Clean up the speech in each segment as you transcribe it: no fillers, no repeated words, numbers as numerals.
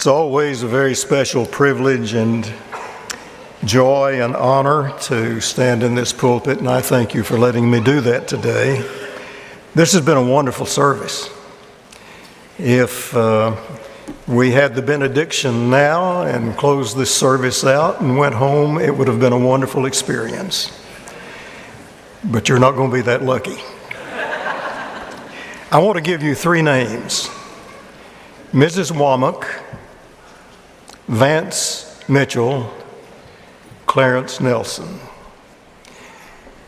It's always a very special privilege and joy and honor to stand in this pulpit, and I thank you for letting me do that today. This has been a wonderful service. If we had the benediction now and closed this service out and went home, it would have been a wonderful experience. But you're not going to be that lucky. I want to give you three names: Mrs. Womack, Vance Mitchell, Clarence Nelson.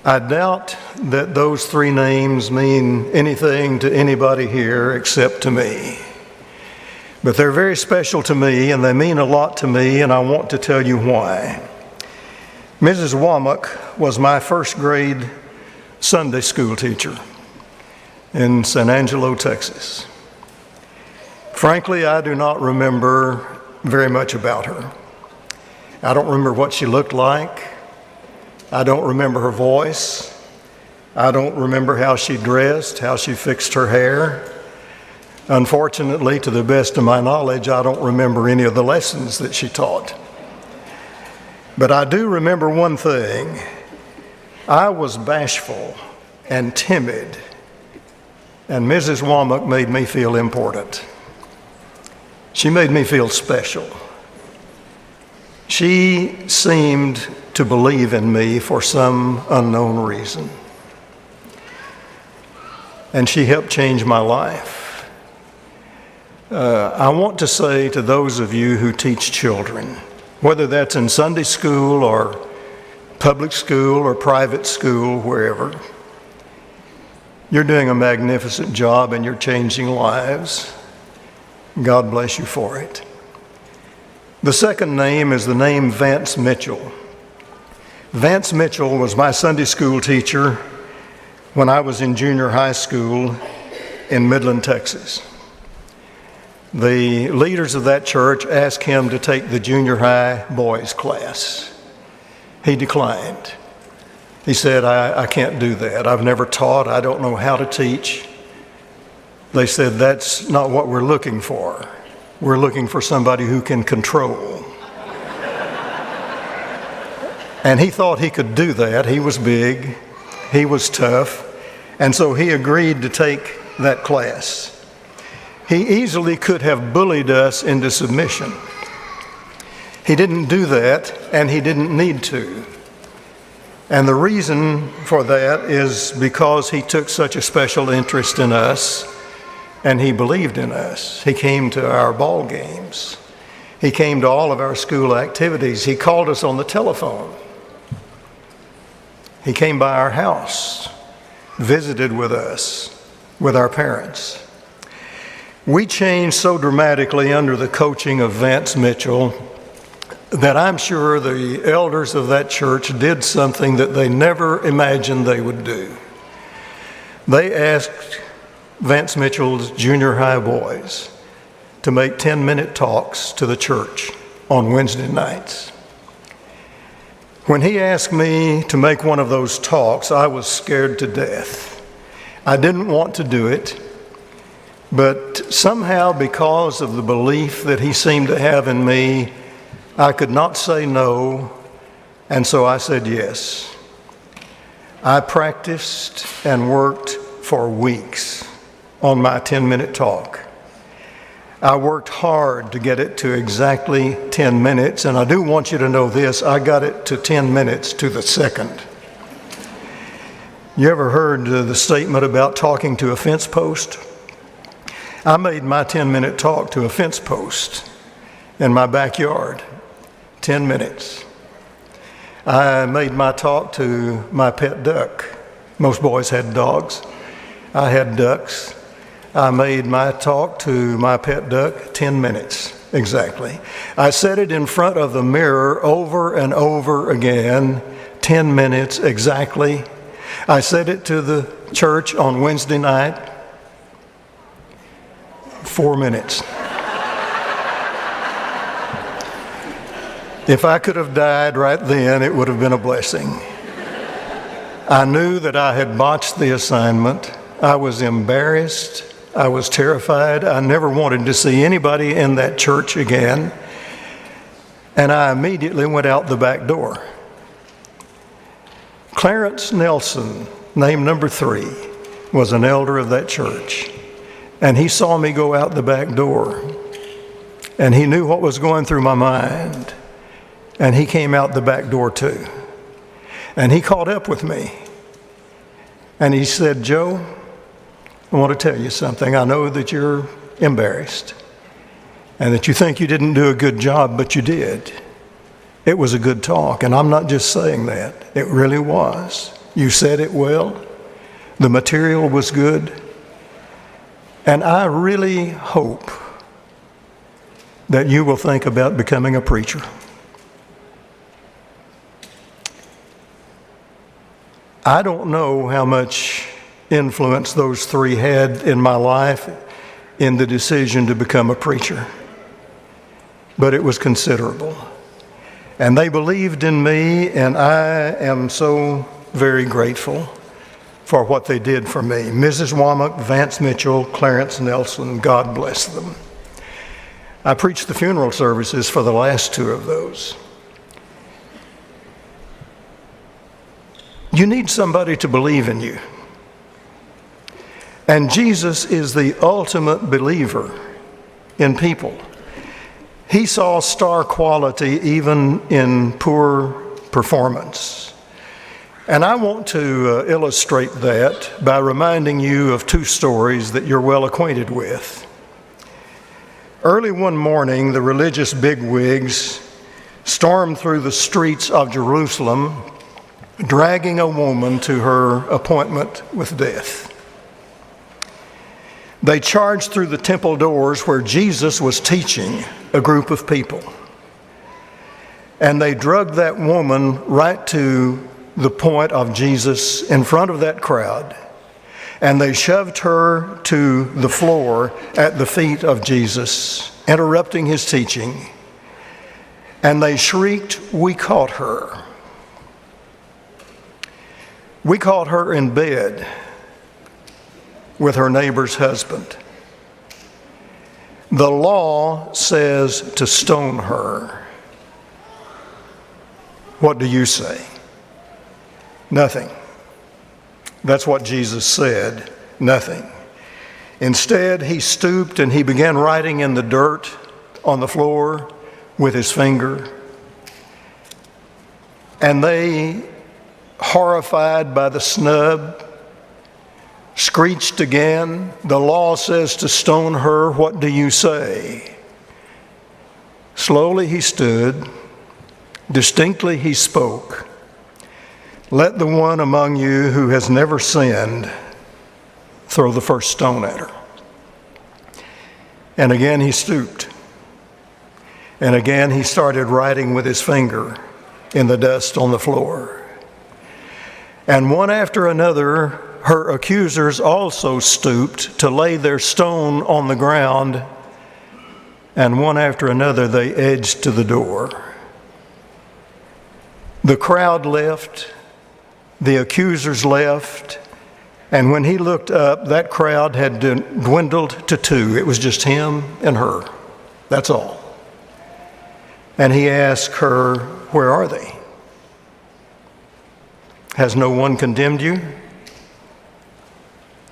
I doubt that those three names mean anything to anybody here except to me. But they're very special to me, and they mean a lot to me, and I want to tell you why. Mrs. Womack was my first grade Sunday school teacher in San Angelo, Texas. Frankly, I do not remember very much about her. I don't remember what she looked like. I don't remember her voice. I don't remember how she dressed, how she fixed her hair. Unfortunately, to the best of my knowledge, I don't remember any of the lessons that she taught. But I do remember one thing. I was bashful and timid, and Mrs. Womack made me feel important. She made me feel special. She seemed to believe in me for some unknown reason. And she helped change my life. I want to say to those of you who teach children, whether that's in Sunday school or public school or private school, wherever, you're doing a magnificent job and you're changing lives. God bless you for it. The second name is the name Vance Mitchell. Vance Mitchell was my Sunday school teacher when I was in junior high school in Midland, Texas. The leaders of that church asked him to take the junior high boys class. He declined. He said, I can't do that. I've never taught. I don't know how to teach. They said, that's not what we're looking for. We're looking for somebody who can control. And he thought he could do that. He was big. He was tough. And so he agreed to take that class. He easily could have bullied us into submission. He didn't do that, and he didn't need to. And the reason for that is because he took such a special interest in us, and he believed in us. He came to our ball games. He came to all of our school activities. He called us on the telephone. He came by our house, visited with us, with our parents. We changed so dramatically under the coaching of Vance Mitchell that I'm sure the elders of that church did something that they never imagined they would do. They asked Vance Mitchell's junior high boys to make 10-minute talks to the church on Wednesday nights. When he asked me to make one of those talks, I was scared to death. I didn't want to do it, but somehow because of the belief that he seemed to have in me, I could not say no, and so I said yes. I practiced and worked for weeks on my 10-minute talk. I worked hard to get it to exactly 10 minutes, and I do want you to know this, I got it to 10 minutes to the second. You ever heard the statement about talking to a fence post? I made my 10-minute talk to a fence post in my backyard, 10 minutes. I made my talk to my pet duck. Most boys had dogs. I had ducks. I made my talk to my pet duck 10 minutes exactly. I said it in front of the mirror over and over again, 10 minutes exactly. I said it to the church on Wednesday night, 4 minutes. If I could have died right then, it would have been a blessing. I knew that I had botched the assignment. I was embarrassed. I was terrified. I never wanted to see anybody in that church again. And I immediately went out the back door. Clarence Nelson, name number 3, was an elder of that church. And he saw me go out the back door. And he knew what was going through my mind. And he came out the back door too. And he caught up with me. And he said, "Joe, I want to tell you something. I know that you're embarrassed and that you think you didn't do a good job, but you did. It was a good talk, and I'm not just saying that. It really was. You said it well. The material was good. And I really hope that you will think about becoming a preacher." I don't know how much influence those 3 had in my life in the decision to become a preacher, but it was considerable. And they believed in me, and I am so very grateful for what they did for me. Mrs. Womack, Vance Mitchell, Clarence Nelson, God bless them. I preached the funeral services for the last 2 of those. You need somebody to believe in you. And Jesus is the ultimate believer in people. He saw star quality even in poor performance. And I want to illustrate that by reminding you of 2 stories that you're well acquainted with. Early one morning, the religious bigwigs stormed through the streets of Jerusalem, dragging a woman to her appointment with death. They charged through the temple doors where Jesus was teaching a group of people. And they drugged that woman right to the point of Jesus in front of that crowd. And they shoved her to the floor at the feet of Jesus, interrupting his teaching. And they shrieked, "We caught her." We caught her in bed with her neighbor's husband. The law says to stone her. What do you say? Nothing. That's what Jesus said, nothing. Instead, he stooped and he began writing in the dirt on the floor with his finger. And they, horrified by the snub, screeched again, "The law says to stone her. What do you say?" Slowly he stood. Distinctly he spoke. "Let the one among you who has never sinned throw the first stone at her." And again he stooped. And again he started writing with his finger in the dust on the floor. And one after another, her accusers also stooped to lay their stone on the ground, and one after another they edged to the door. The crowd left, the accusers left, and when he looked up, that crowd had dwindled to 2. It was just him and her. That's all. And he asked her, "Where are they? Has no one condemned you?"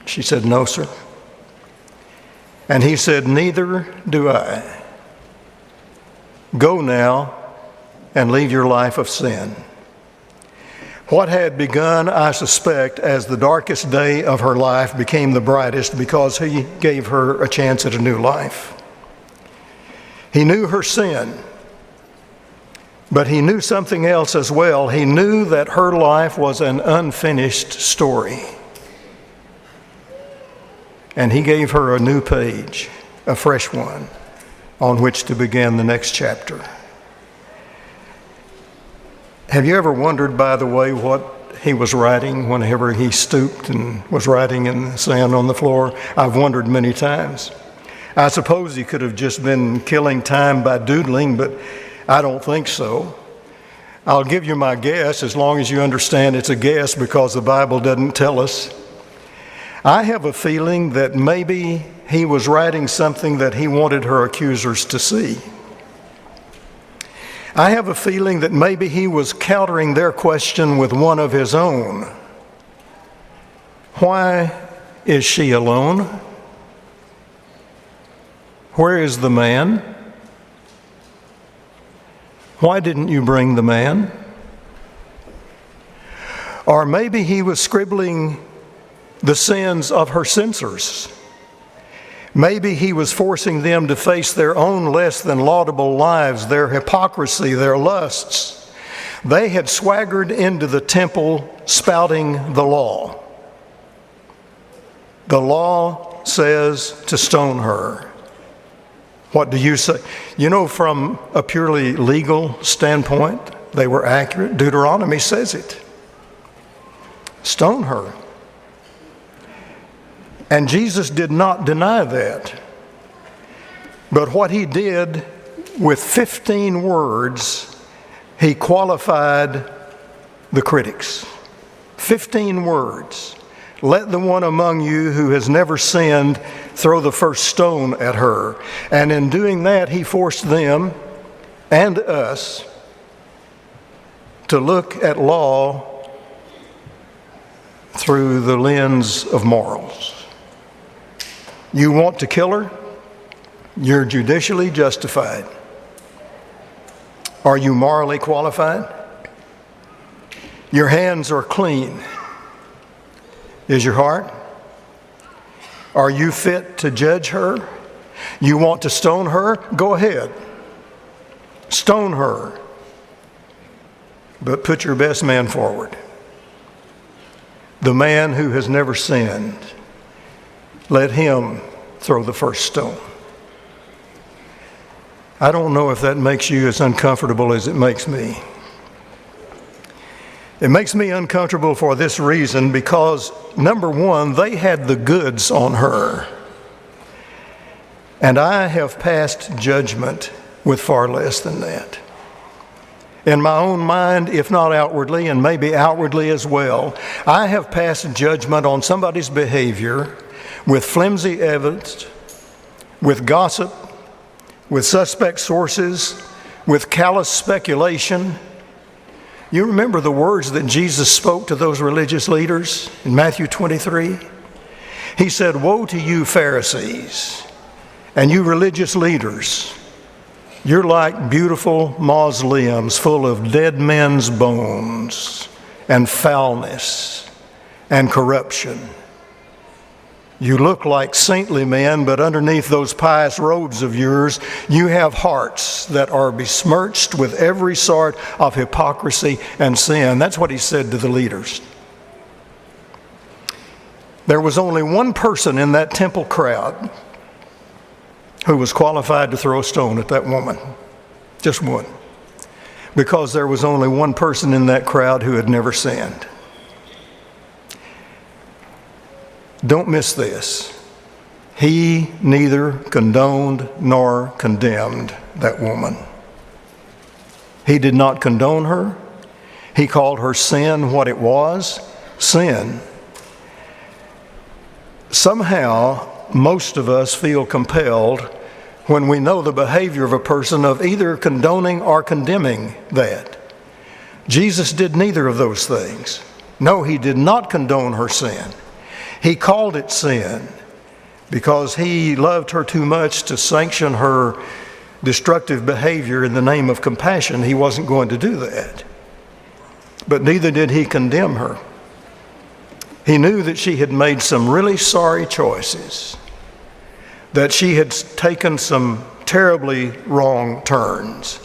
She said, "No, sir." And he said, "Neither do I. Go now and leave your life of sin." What had begun, I suspect, as the darkest day of her life became the brightest because he gave her a chance at a new life. He knew her sin, but he knew something else as well. He knew that her life was an unfinished story. And he gave her a new page, a fresh one, on which to begin the next chapter. Have you ever wondered, by the way, what he was writing whenever he stooped and was writing in the sand on the floor? I've wondered many times. I suppose he could have just been killing time by doodling, but I don't think so. I'll give you my guess, as long as you understand it's a guess because the Bible doesn't tell us. I have a feeling that maybe he was writing something that he wanted her accusers to see. I have a feeling that maybe he was countering their question with one of his own. Why is she alone? Where is the man? Why didn't you bring the man? Or maybe he was scribbling the sins of her censors. Maybe he was forcing them to face their own less than laudable lives, their hypocrisy, their lusts. They had swaggered into the temple spouting the law. The law says to stone her. What do you say? You know, from a purely legal standpoint, they were accurate. Deuteronomy says it. Stone her. And Jesus did not deny that. But what he did with 15 words, he qualified the critics. 15 words. Let the one among you who has never sinned throw the first stone at her. And in doing that, he forced them and us to look at law through the lens of morals. You want to kill her? You're judicially justified. Are you morally qualified? Your hands are clean. Is your heart? Are you fit to judge her? You want to stone her? Go ahead. Stone her. But put your best man forward. The man who has never sinned. Let him throw the first stone. I don't know if that makes you as uncomfortable as it makes me. It makes me uncomfortable for this reason because, number one, they had the goods on her. And I have passed judgment with far less than that. In my own mind, if not outwardly, and maybe outwardly as well, I have passed judgment on somebody's behavior with flimsy evidence, with gossip, with suspect sources, with callous speculation. You remember the words that Jesus spoke to those religious leaders in Matthew 23? He said, "Woe to you, Pharisees, and you religious leaders. You're like beautiful mausoleums full of dead men's bones and foulness and corruption. You look like saintly men, but underneath those pious robes of yours, you have hearts that are besmirched with every sort of hypocrisy and sin." That's what he said to the leaders. There was only one person in that temple crowd who was qualified to throw a stone at that woman. Just one. Because there was only one person in that crowd who had never sinned. Don't miss this. He neither condoned nor condemned that woman. He did not condone her. He called her sin what it was, sin. Somehow, most of us feel compelled when we know the behavior of a person of either condoning or condemning that. Jesus did neither of those things. No, he did not condone her sin. He called it sin because he loved her too much to sanction her destructive behavior in the name of compassion. He wasn't going to do that. But neither did he condemn her. He knew that she had made some really sorry choices, that she had taken some terribly wrong turns.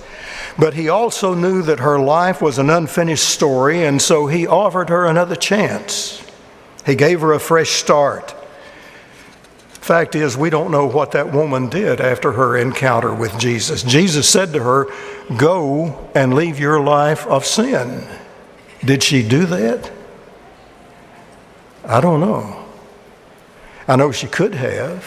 But he also knew that her life was an unfinished story, and so he offered her another chance. He gave her a fresh start. Fact is, we don't know what that woman did after her encounter with Jesus. Jesus said to her, "Go and leave your life of sin." Did she do that? I don't know. I know she could have.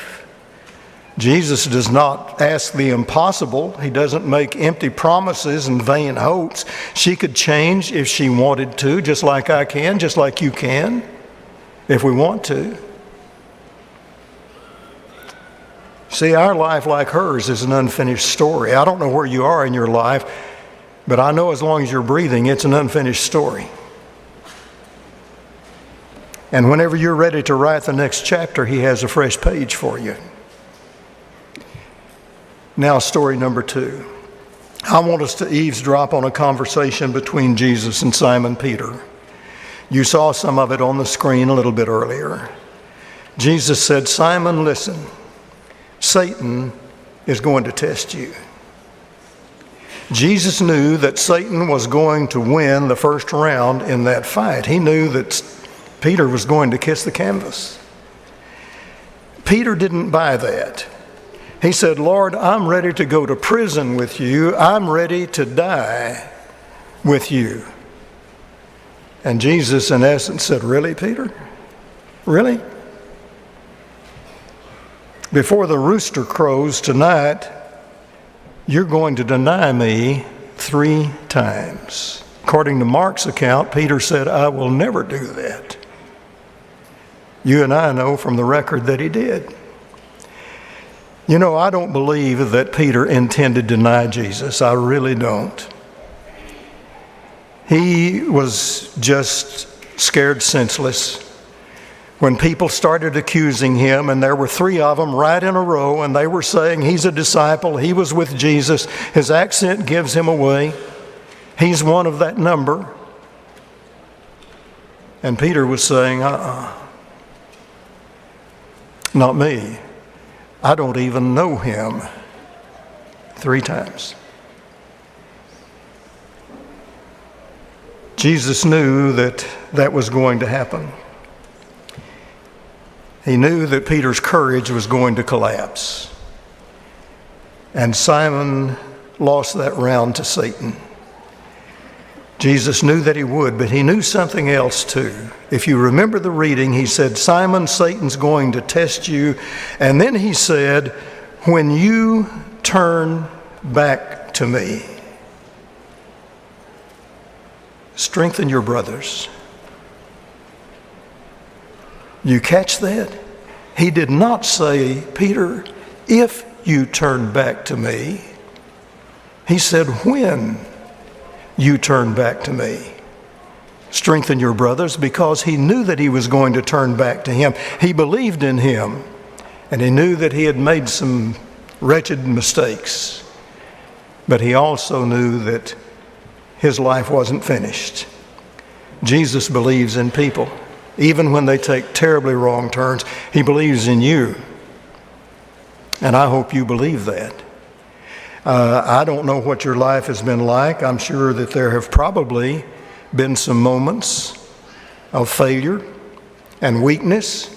Jesus does not ask the impossible. He doesn't make empty promises and vain hopes. She could change if she wanted to, just like I can, just like you can, if we want to. See, our life, like hers, is an unfinished story. I don't know where you are in your life, but I know as long as you're breathing, it's an unfinished story. And whenever you're ready to write the next chapter, he has a fresh page for you. Now, story number 2. I want us to eavesdrop on a conversation between Jesus and Simon Peter. You saw some of it on the screen a little bit earlier. Jesus said, "Simon, listen, Satan is going to test you." Jesus knew that Satan was going to win the first round in that fight. He knew that Peter was going to kiss the canvas. Peter didn't buy that. He said, "Lord, I'm ready to go to prison with you. I'm ready to die with you." And Jesus, in essence, said, "Really, Peter? Really? Before the rooster crows tonight, you're going to deny me 3 times. According to Mark's account, Peter said, "I will never do that." You and I know from the record that he did. You know, I don't believe that Peter intended to deny Jesus. I really don't. He was just scared senseless when people started accusing him, and there were 3 of them right in a row, and they were saying he's a disciple, he was with Jesus, his accent gives him away, he's one of that number. And Peter was saying, not me. I don't even know him. 3 times. Jesus knew that that was going to happen. He knew that Peter's courage was going to collapse. And Simon lost that round to Satan. Jesus knew that he would, but he knew something else too. If you remember the reading, he said, "Simon, Satan's going to test you." And then he said, "When you turn back to me." Strengthen your brothers. You catch that? He did not say, "Peter, if you turn back to me." He said, "When you turn back to me." Strengthen your brothers, because he knew that he was going to turn back to him. He believed in him, and he knew that he had made some wretched mistakes. But he also knew that his life wasn't finished. Jesus believes in people. Even when they take terribly wrong turns, he believes in you. And I hope you believe that. I don't know what your life has been like. I'm sure that there have probably been some moments of failure and weakness,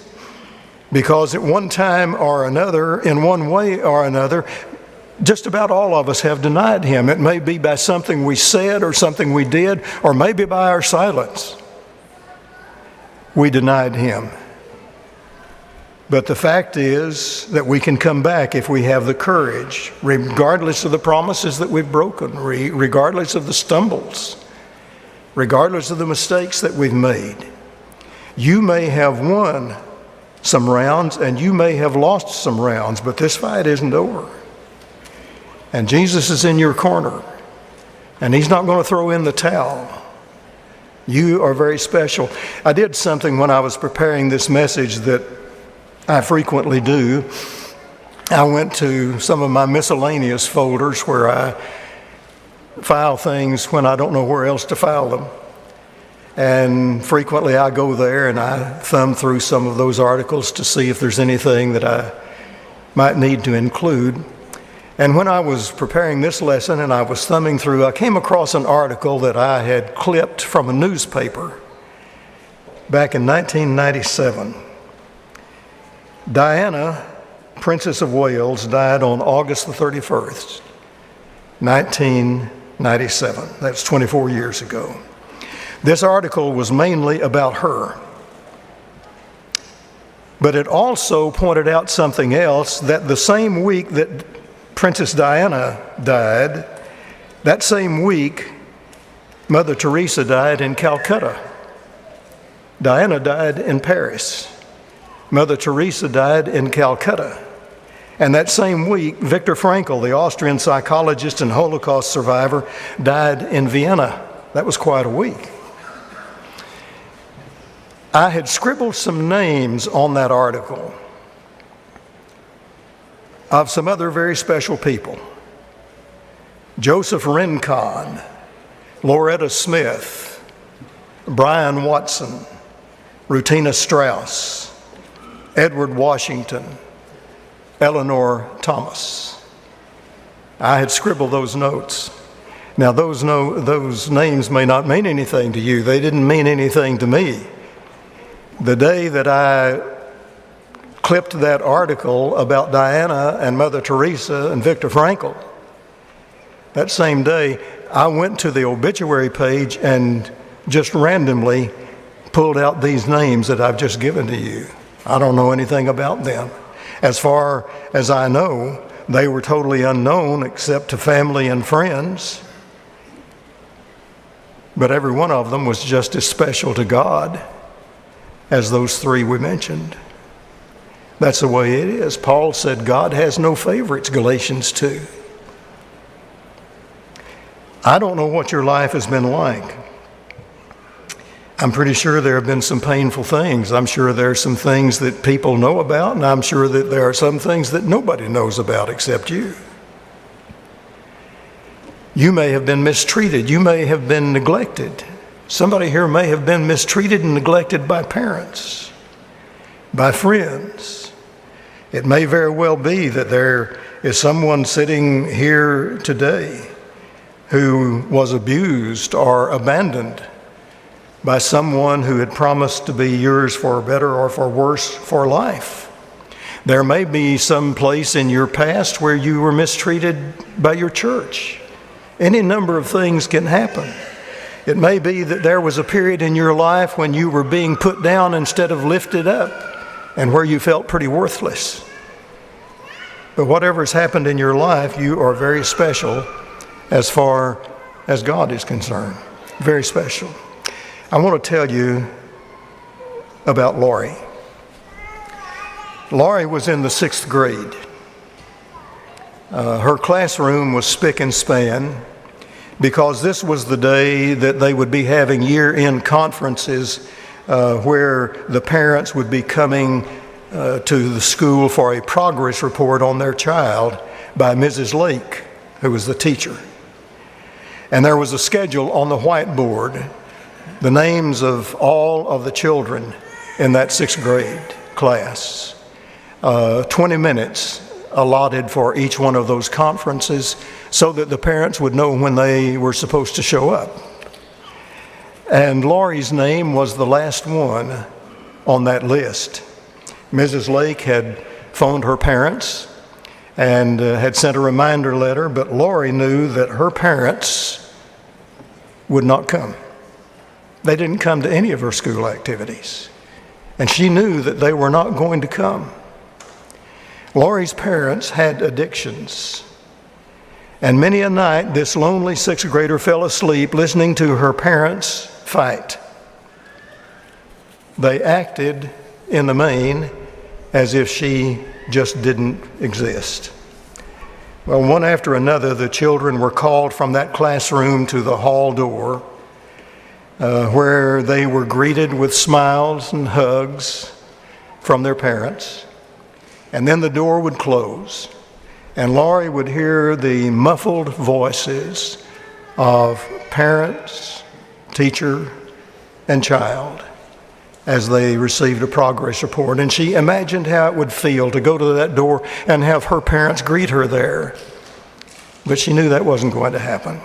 because at one time or another, in one way or another, just about all of us have denied him. It may be by something we said or something we did, or maybe by our silence. We denied him. But the fact is that we can come back if we have the courage, regardless of the promises that we've broken, regardless of the stumbles, regardless of the mistakes that we've made. You may have won some rounds and you may have lost some rounds, but this fight isn't over. And Jesus is in your corner, and he's not going to throw in the towel. You are very special. I did something when I was preparing this message that I frequently do. I went to some of my miscellaneous folders where I file things when I don't know where else to file them. And frequently I go there and I thumb through some of those articles to see if there's anything that I might need to include. And when I was preparing this lesson and I was thumbing through, I came across an article that I had clipped from a newspaper back in 1997. Diana, Princess of Wales, died on August the 31st, 1997. That's 24 years ago. This article was mainly about her. But it also pointed out something else, that the same week that Princess Diana died, that same week, Mother Teresa died in Calcutta. Diana died in Paris. Mother Teresa died in Calcutta. And that same week, Viktor Frankl, the Austrian psychologist and Holocaust survivor, died in Vienna. That was quite a week. I had scribbled some names on that article of some other very special people. Joseph Rincon, Loretta Smith, Brian Watson, Rutina Strauss, Edward Washington, Eleanor Thomas. I had scribbled those notes. Now, those names may not mean anything to you. They didn't mean anything to me. The day that I clipped that article about Diana and Mother Teresa and Viktor Frankl, that same day, I went to the obituary page and just randomly pulled out these names that I've just given to you. I don't know anything about them. As far as I know, they were totally unknown except to family and friends. But every one of them was just as special to God as those three we mentioned. That's the way it is. Paul said God has no favorites, Galatians 2. I don't know what your life has been like. I'm pretty sure there have been some painful things. I'm sure there are some things that people know about, and I'm sure that there are some things that nobody knows about except you. You may have been mistreated. You may have been neglected. Somebody here may have been mistreated and neglected by parents, by friends. It may very well be that there is someone sitting here today who was abused or abandoned by someone who had promised to be yours for better or for worse for life. There may be some place in your past where you were mistreated by your church. Any number of things can happen. It may be that there was a period in your life when you were being put down instead of lifted up, and where you felt pretty worthless. But whatever's happened in your life, you are very special as far as God is concerned. Very special. I want to tell you about Lori. Lori was in the 6th grade. Her classroom was spick and span because this was the day that they would be having year-end conferences where the parents would be coming to the school for a progress report on their child by Mrs. Lake, who was the teacher. And there was a schedule on the whiteboard, the names of all of the children in that 6th grade class. 20 minutes allotted for each one of those conferences so that the parents would know when they were supposed to show up. And Lori's name was the last one on that list. Mrs. Lake had phoned her parents and had sent a reminder letter, but Lori knew that her parents would not come. They didn't come to any of her school activities, and she knew that they were not going to come. Lori's parents had addictions, and many a night this lonely 6th grader fell asleep listening to her parents fight. They acted in the main as if she just didn't exist. Well, one after another, the children were called from that classroom to the hall door, where they were greeted with smiles and hugs from their parents. And then the door would close, and Lori would hear the muffled voices of parents, teacher, and child as they received a progress report. And she imagined how it would feel to go to that door and have her parents greet her there. But she knew that wasn't going to happen.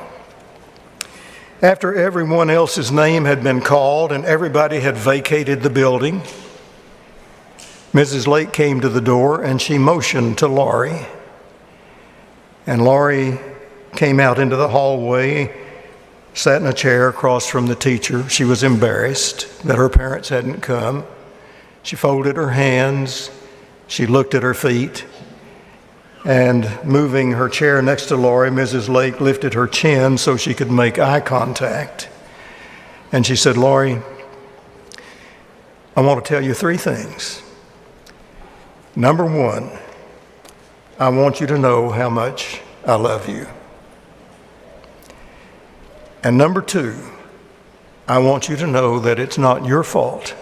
After everyone else's name had been called and everybody had vacated the building, Mrs. Lake came to the door and she motioned to Lori. And Lori came out into the hallway, sat in a chair across from the teacher. She was embarrassed that her parents hadn't come. She folded her hands. She looked at her feet. And moving her chair next to Lori, Mrs. Lake lifted her chin so she could make eye contact. And she said, "Lori, I want to tell you 3 things. Number 1, I want you to know how much I love you. And number 2, I want you to know that it's not your fault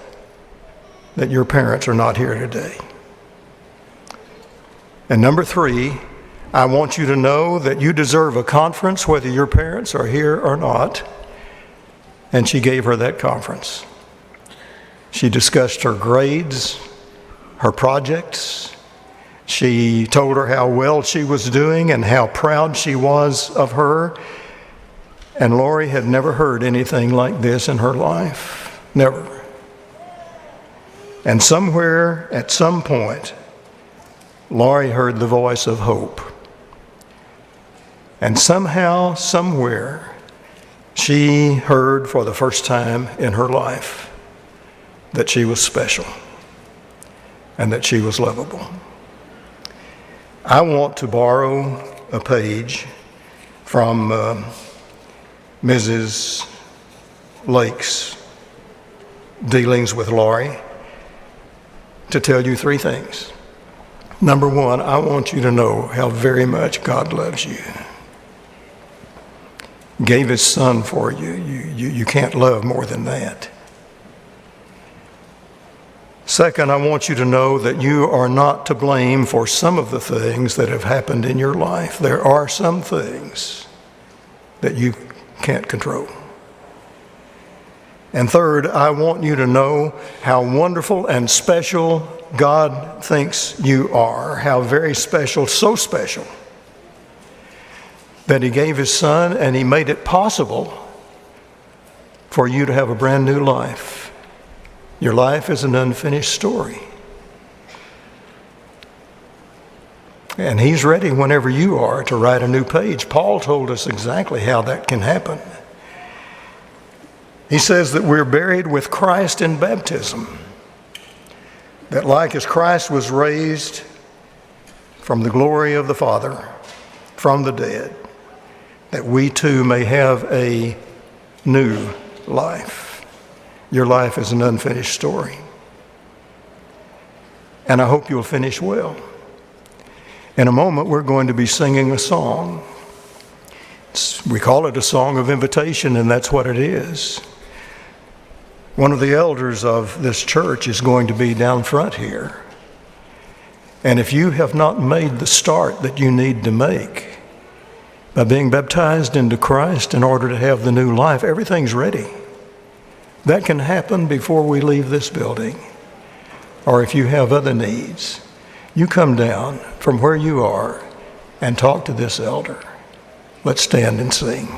that your parents are not here today. And number 3, I want you to know that you deserve a conference whether your parents are here or not. And she gave her that conference. She discussed her grades, her projects. She told her how well she was doing and how proud she was of her. And Lori had never heard anything like this in her life. Never. And somewhere, at some point, Lori heard the voice of hope. And somehow, somewhere, she heard for the first time in her life that she was special and that she was lovable. I want to borrow a page from Mrs. Lake's dealings with Lori to tell you 3 things. Number 1, I want you to know how very much God loves you. Gave his son for you. You can't love more than that. Second, I want you to know that you are not to blame for some of the things that have happened in your life. There are some things that you can't control. And third, I want you to know how wonderful and special God thinks you are. How very special, so special, that he gave his son and he made it possible for you to have a brand new life. Your life is an unfinished story. And he's ready whenever you are to write a new page. Paul told us exactly how that can happen. He says that we're buried with Christ in baptism. That like as Christ was raised from the glory of the Father, from the dead, that we too may have a new life. Your life is an unfinished story. And I hope you'll finish well. In a moment, we're going to be singing a song. We call it a song of invitation, and that's what it is. One of the elders of this church is going to be down front here. And if you have not made the start that you need to make by being baptized into Christ in order to have the new life, everything's ready. That can happen before we leave this building. Or if you have other needs, you come down from where you are and talk to this elder. Let's stand and sing.